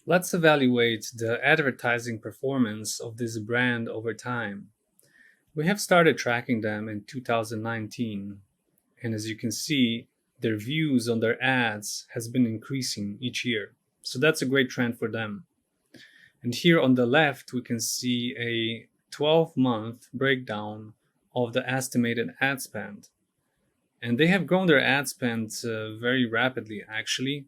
Let's evaluate the advertising performance of this brand over time. We have started tracking them in 2019, and as you can see, their views on their ads has been increasing each year. So that's a great trend for them. And here on the left, we can see a 12-month breakdown of the estimated ad spend. And they have grown their ad spend very rapidly, actually,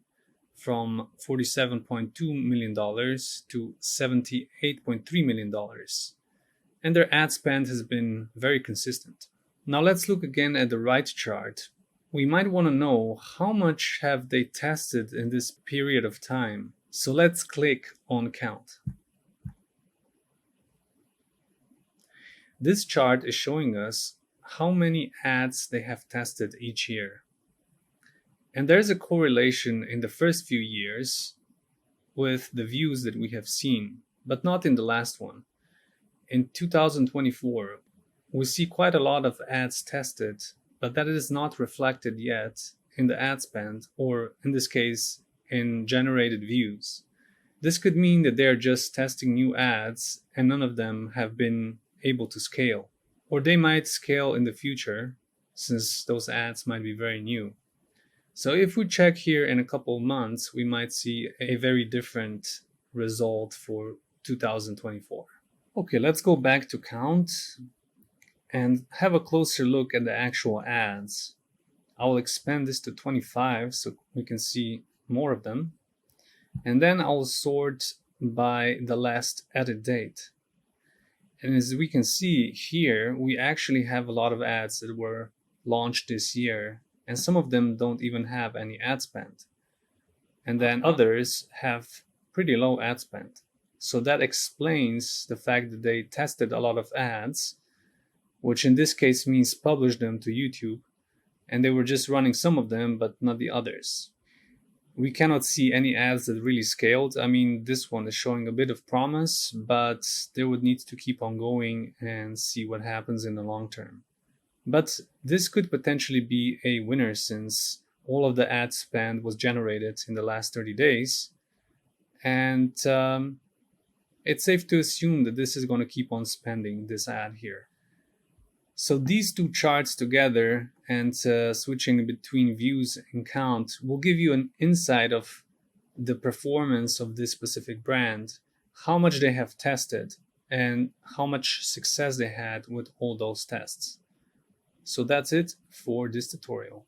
from $47.2 million to $78.3 million. And their ad spend has been very consistent. Now let's look again at the right chart. We might want to know how much have they tested in this period of time. So let's click on count. This chart is showing us how many ads they have tested each year. And there's a correlation in the first few years with the views that we have seen, but not in the last one. In 2024, we see quite a lot of ads tested, but that is not reflected yet in the ad spend, or in this case, in generated views. This could mean that they're just testing new ads and none of them have been able to scale. Or they might scale in the future, since those ads might be very new. So if we check here in a couple of months, we might see a very different result for 2024. Okay, let's go back to count and have a closer look at the actual ads. I will expand this to 25 so we can see more of them. And then I'll sort by the last edit date. And as we can see here, we actually have a lot of ads that were launched this year, and some of them don't even have any ad spend. And then others have pretty low ad spend. So that explains the fact that they tested a lot of ads, which in this case means published them to YouTube, and they were just running some of them, but not the others. We cannot see any ads that really scaled. I mean, this one is showing a bit of promise, but they would need to keep on going and see what happens in the long term. But this could potentially be a winner since all of the ad spend was generated in the last 30 days. And it's safe to assume that this is going to keep on spending this ad here. So these two charts together and switching between views and count will give you an insight of the performance of this specific brand, how much they have tested, and how much success they had with all those tests. So that's it for this tutorial.